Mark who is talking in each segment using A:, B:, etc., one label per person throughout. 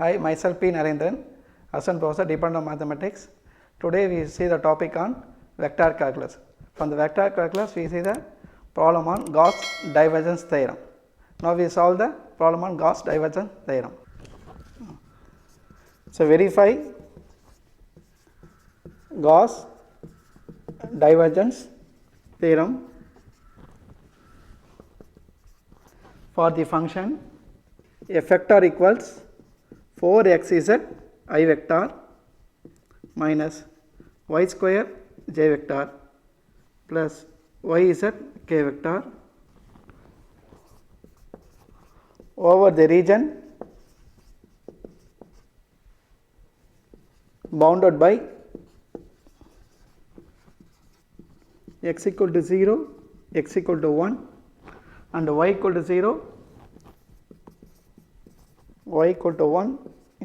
A: Hi, myself P. Narendran, Assistant Professor, Department of Mathematics. Today we see the topic on vector calculus. From the vector calculus, we see the problem on Gauss divergence theorem. Now we solve the problem on Gauss divergence theorem. So verify Gauss divergence theorem for the function f vector equals 4xz I vector minus y square j vector plus yz k vector over the region bounded by x equal to 0, x equal to 1 and y equal to 0, y equal to 1,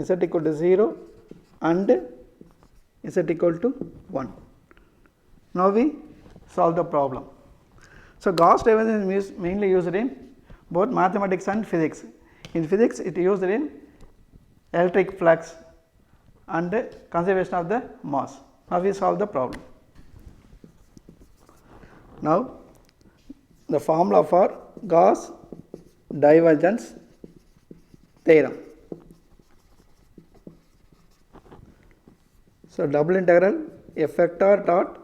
A: z equal to 0 and z equal to 1. Now we solve the problem. So Gauss divergence is mainly used in both mathematics and physics. In physics it is used in electric flux and conservation of the mass. Now we solve the problem. Now the formula for Gauss divergence theorem. So double integral f vector dot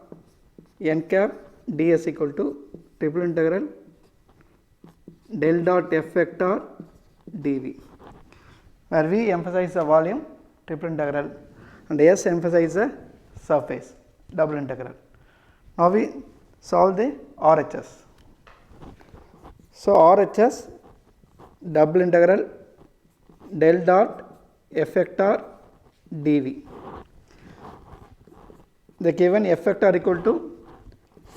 A: n cap ds equal to triple integral del dot f vector dv, where v emphasize the volume, triple integral, and s emphasize the surface, double integral. Now we solve the RHS. So RHS double integral del dot f vector dv. The given f vector equal to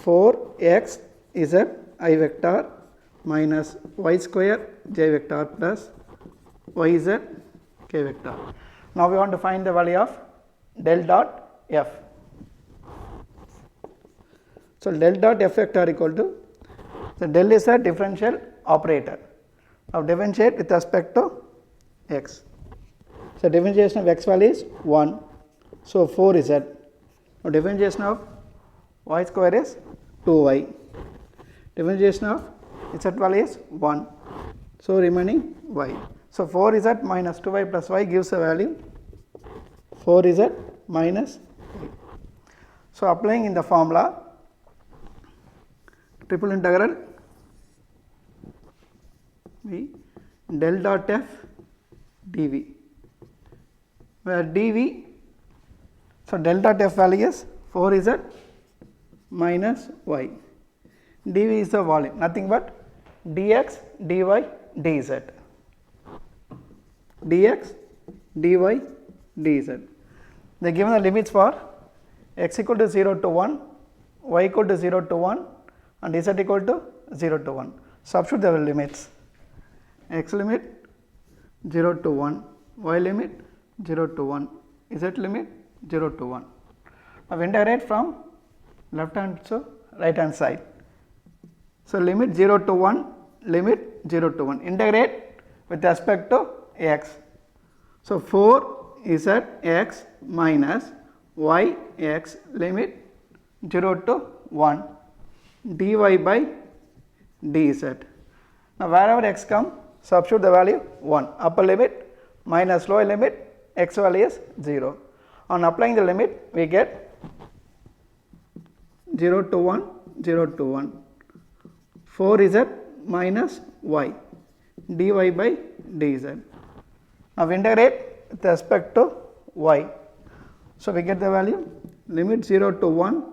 A: 4x z I vector minus y square j vector plus yz k vector. Now we want to find the value of del dot f. So del dot f vector equal to, so del is a differential operator. Now differentiate with respect to x. So differentiation of x value is 1. So 4z. Now differentiation of y square is 2y. Differentiation of z value is 1. So remaining y. So 4z minus 2y plus y gives a value 4z minus y. So applying in the formula, triple integral v del dot f dv, where dv, so del dot f value is 4z minus y, dv is the volume, nothing but dx dy dz, dx dy dz. They given the limits for x equal to 0 to 1, y equal to 0 to 1 and z equal to 0 to 1. Substitute the limits, x limit 0 to 1, y limit 0 to 1, z limit 0 to 1. Now integrate from left hand to right hand side. So limit 0 to 1, limit 0 to 1. Integrate with respect to x. So 4 is at x minus y x limit 0 to 1 dy by dz. Now wherever x come, substitute the value 1. Upper limit minus lower limit, x value is 0. On applying the limit, we get 0 to 1, 0 to 1. 4z minus y dy by dz. Now integrate with respect to y. So we get the value limit 0 to 1,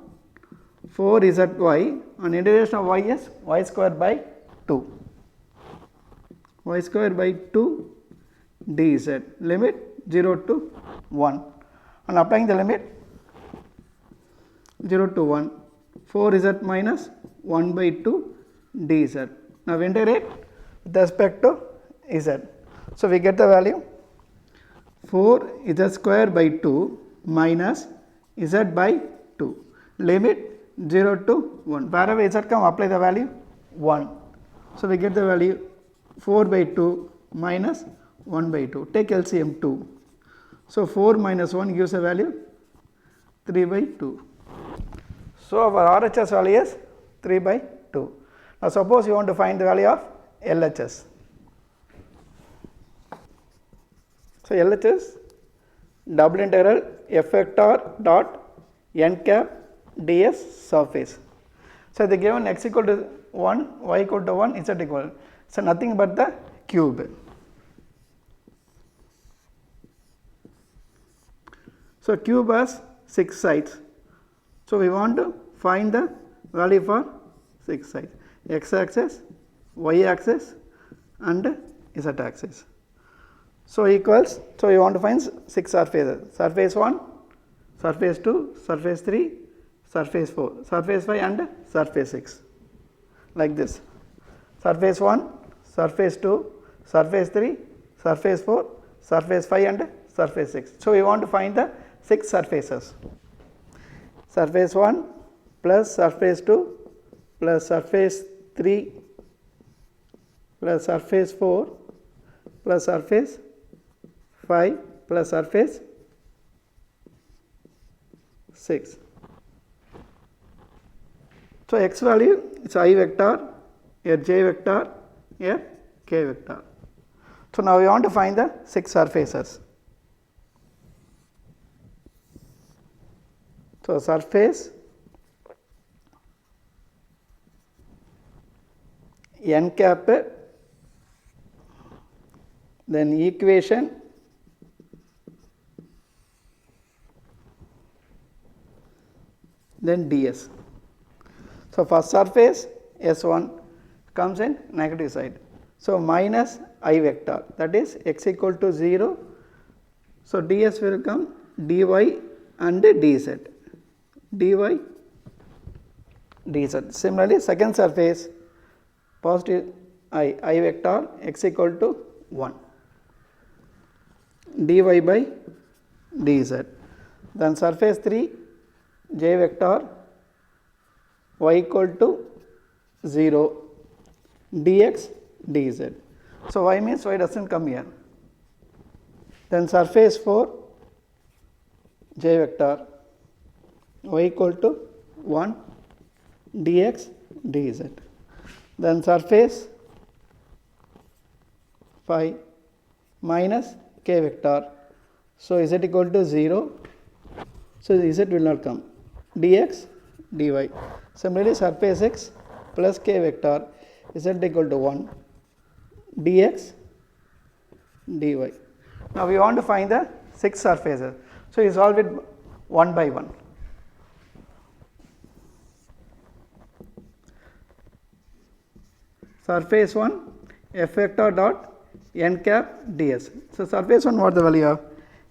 A: 4zy, and integration of y is y square by 2. Y square by 2 dz, limit 0 to 1. And applying the limit 0 to 1, 4z minus 1 by 2 dz. Now integrate with respect to z. So we get the value 4z square by 2 minus z by 2, limit 0 to 1. Wherever z come, apply the value 1. So we get the value 4 by 2 minus 1 by 2. Take LCM 2. So 4 minus 1 gives a value 3 by 2. So our RHS value is 3 by 2. Now suppose you want to find the value of LHS. So LHS double integral f vector dot n cap ds surface. So they given x equal to 1, y equal to 1, z equal. So nothing but the cube. So cube has 6 sides. So we want to find the value for 6 sides, x axis, y axis and z axis. So equals, so we want to find 6 surfaces, surface 1, surface 2, surface 3, surface 4, surface 5 and surface 6, like this. Surface 1, surface 2, surface 3, surface 4, surface 5 and surface 6. So we want to find the 6 surfaces. Surface 1 plus surface 2 plus surface 3 plus surface 4 plus surface 5 plus surface 6. So x value is I vector, here j vector, here k vector. So now we want to find the 6 surfaces. So surface n cap, then equation, then ds. So first surface S1 comes in negative side. So minus I vector, that is x equal to 0. So ds will come dy and dz. dy dz. Similarly second surface positive I vector x equal to 1 dy by dz. Then surface 3 j vector y equal to 0 dx dz. So y means y does not come here. Then surface 4 j vector y equal to 1 dx dz. Then surface 5 minus k vector. So z equal to 0. So z will not come, dx dy. Similarly surface x plus k vector z equal to 1 dx dy. Now we want to find the 6 surfaces. So we solve it one by one. Surface 1 f vector dot n cap ds. So surface 1 what the value of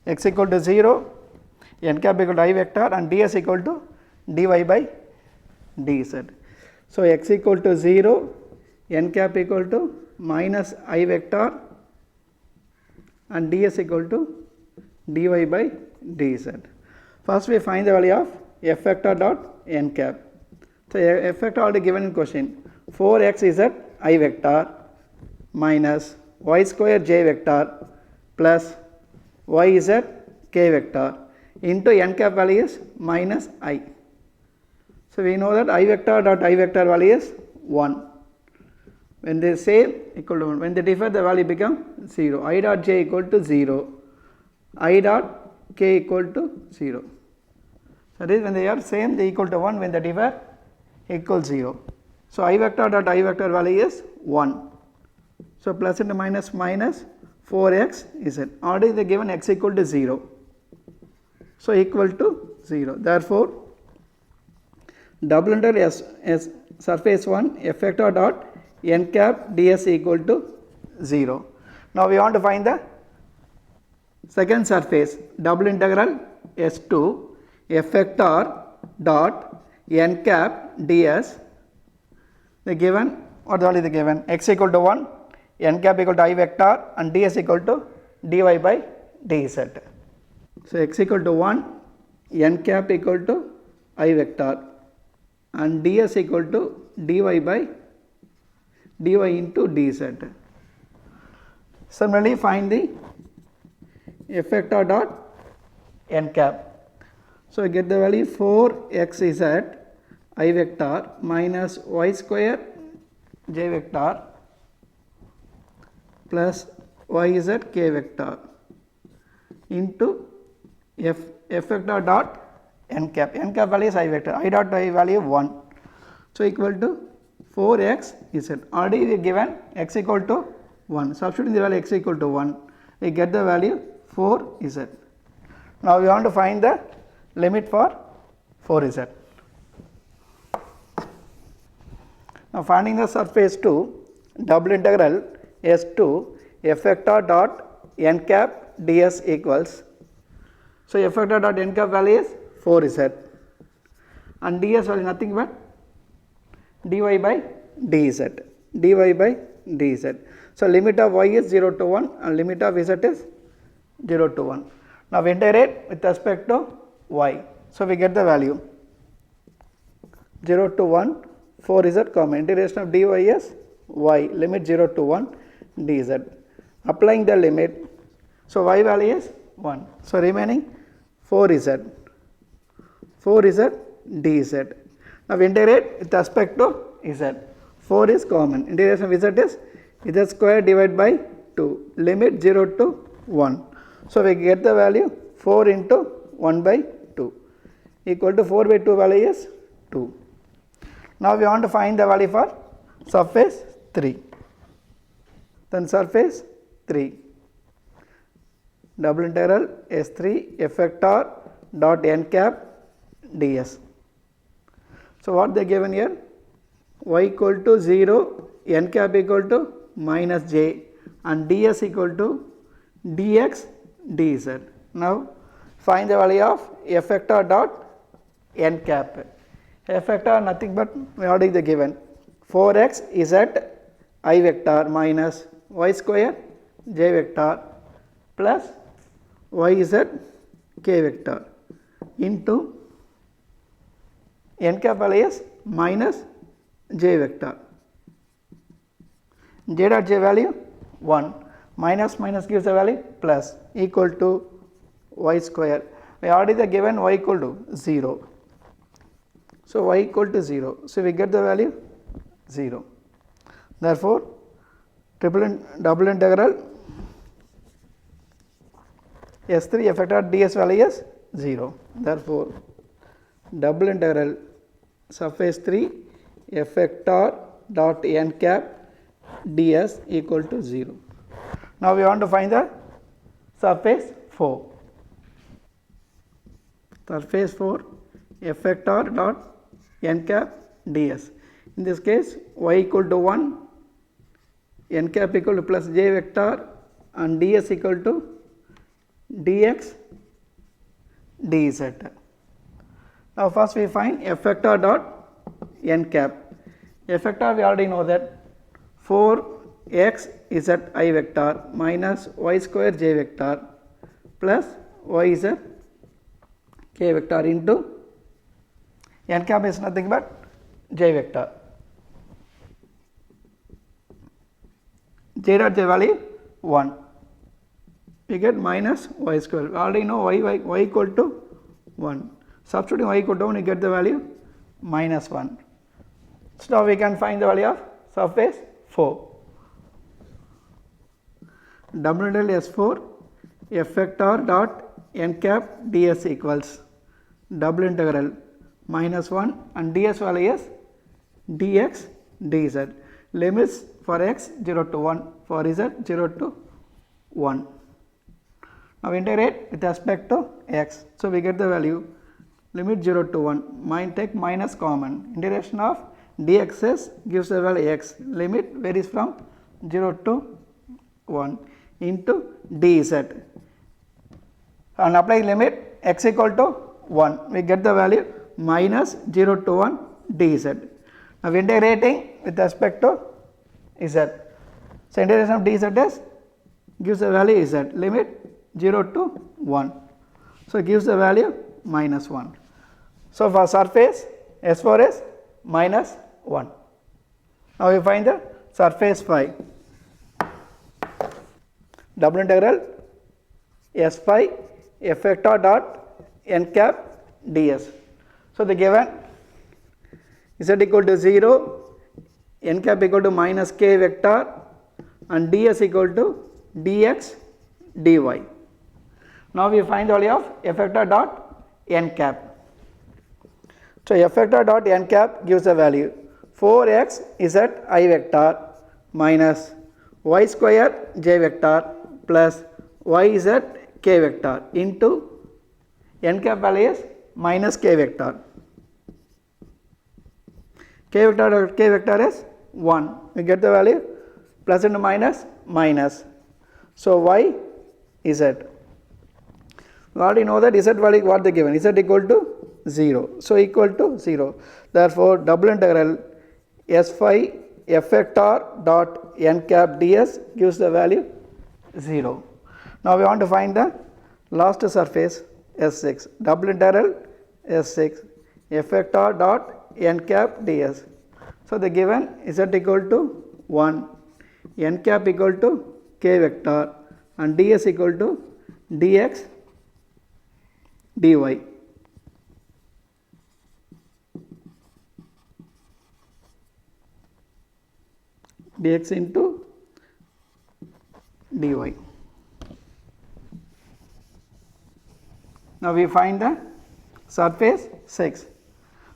A: x equal to 0, n cap equal to I vector and ds equal to dy by dz. So x equal to 0, n cap equal to minus I vector and ds equal to dy by dz. First we find the value of f vector dot n cap. So f vector already given in question, 4x is at I vector minus y square j vector plus y z k vector into n cap value is minus I. So we know that I vector dot I vector value is 1. When they same equal to 1, when they differ the value become 0. I dot j equal to 0, I dot k equal to 0. That is when they are same they equal to 1, when they differ equal 0. So I vector dot I vector value is 1. So plus into minus minus 4x is it. Already they given x equal to 0. So equal to 0. Therefore double integral s surface 1 f vector dot n cap ds equal to 0. Now we want to find the second surface, double integral s2 f vector dot n cap ds. They given, what the value they given, x equal to 1, n cap equal to I vector and ds equal to dy by dz. So x equal to 1, n cap equal to I vector and ds equal to dy by dy into dz. Similarly, find the f vector dot n cap. So, we get the value 4xz I vector minus y square j vector plus yz k vector into f vector dot n cap. N cap value is I vector, I dot I value 1. So, equal to 4x z. Already we given x equal to 1. Substituting the value x equal to 1, we get the value 4z. Now, we want to find the limit for 4z. Now, finding the surface to double integral s to f vector dot n cap ds equals. So, f vector dot n cap value is 4z and ds value nothing but dy by dz, dy by dz. So, limit of y is 0 to 1 and limit of z is 0 to 1. Now, we integrate with respect to y. So, we get the value 0 to 1 4z common, integration of dy is y, limit 0 to 1 dz. Applying the limit, so y value is 1. So, remaining 4z dz. Now, we integrate with respect to z. 4 is common, integration of z is z square divided by 2, limit 0 to 1. So, we get the value 4 into 1 by 2 equal to 4 by 2 value is 2. Now, we want to find the value for surface 3. Then surface 3, double integral S3 f vector dot n cap ds. So, what they given here? Y equal to 0, n cap equal to minus j and ds equal to dx dz. Now, find the value of f vector dot n cap. F vector nothing but we already given 4x z I vector minus y square j vector plus yz k vector into n cap value is minus j vector. J dot j value 1, minus minus gives the value plus equal to y square. We already given y equal to 0. So, y equal to 0. So, we get the value 0. Therefore, double integral S3 f vector ds value is 0. Therefore, double integral surface 3 f vector dot n cap ds equal to 0. Now, we want to find the surface 4. Surface 4 f vector dot n cap ds. In this case, y equal to 1, n cap equal to plus j vector and ds equal to dx dz. Now, first we find f vector dot n cap. F vector we already know that 4x is at I vector minus y square j vector plus yz k vector into n cap is nothing but j vector. J dot j value 1. We get minus y square. We already know y equal to 1. Substituting y equal to 1, we get the value minus 1. So, now we can find the value of surface 4. Double integral S4 f vector dot n cap ds equals double integral minus 1 and ds value is dx dz. Limits for x 0 to 1, for z 0 to 1. Now, integrate with respect to x. So, we get the value limit 0 to 1, take minus common, integration of dxs gives the value x, limit varies from 0 to 1 into dz and apply limit x equal to 1, we get the value minus 0 to 1 dz. Now, integrating with respect to z. So, integration of dz is gives the value z, limit 0 to 1. So, it gives the value minus 1. So, for surface S4 is minus 1. Now, we find the surface 5. double integral s phi f vector dot n cap ds. So the given z equal to 0, n cap equal to minus k vector and ds equal to dx dy. Now we find the value of f vector dot n cap. So f vector dot n cap gives the value 4x z I vector minus y square j vector plus yz k vector into n cap value is minus k vector. K vector dot k vector is 1. We get the value plus into minus minus. So y z. We already know that z value what they given, z equal to 0. So equal to 0. Therefore double integral s phi f vector dot n cap ds gives the value 0. Now we want to find the last surface S6. Double integral S6 f vector dot n cap ds. So the given z equal to 1, n cap equal to k vector and ds equal to dx dy. Dx into dy. Now we find the surface 6.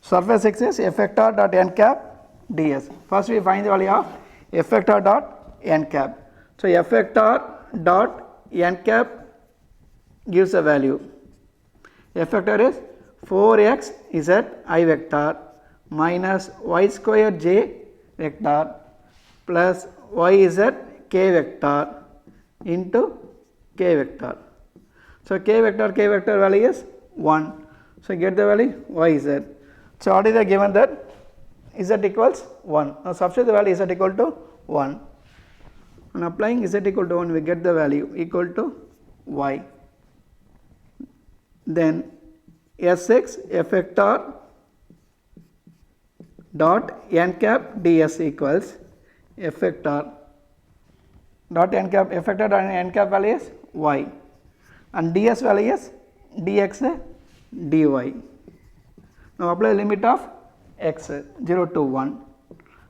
A: Surface 6 is f vector dot n cap ds. First we find the value of f vector dot n cap. So f vector dot n cap gives a value. F vector is 4x z I vector minus y square j vector plus yz k vector into k vector. So k vector value is 1. So get the value yz. So already they are given that z equals 1. Now substitute the value z equal to 1. On applying z equal to 1 we get the value equal to y. Then S6 f vector dot n cap ds equals f vector dot n cap f vector dot n cap value is y and ds value is dx dy. Now apply limit of x 0 to 1,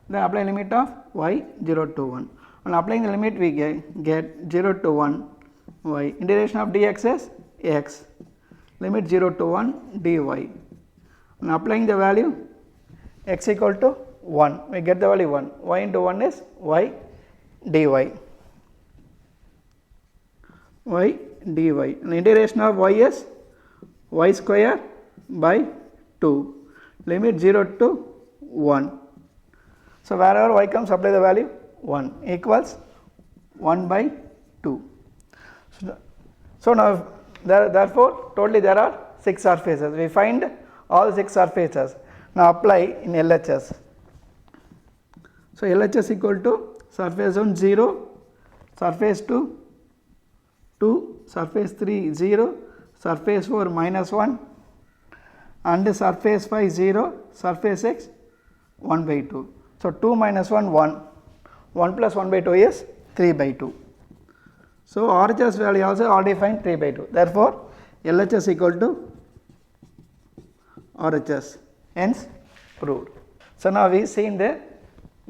A: then apply limit of y 0 to 1. On applying the limit we get 0 to 1 y, integration of dx is x, limit 0 to 1 dy. On applying the value x equal to 1, we get the value 1, y into 1 is y dy. Y dy, and integration of y is y square by 2, limit 0 to 1. So wherever y comes, apply the value 1 equals 1 by 2. So now therefore totally there are 6 surfaces. We find all 6 surfaces. Now apply in LHS. So LHS equal to surface 1 0, surface 2 2, surface 3 0, surface 4 minus 1 and surface 5 0, surface 6 1 by 2. So 2 minus 1 1, 1 plus 1 by 2 is 3 by 2. So RHS value also already find 3 by 2. Therefore LHS equal to RHS, hence proved. So now we seen the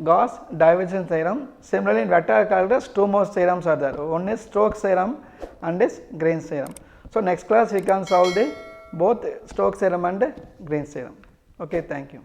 A: Gauss divergence theorem. Similarly in vector calculus 2 more theorems are there. One is Stokes theorem and is Green's theorem. So next class we can solve the both Stokes theorem and Green's theorem. Okay, thank you.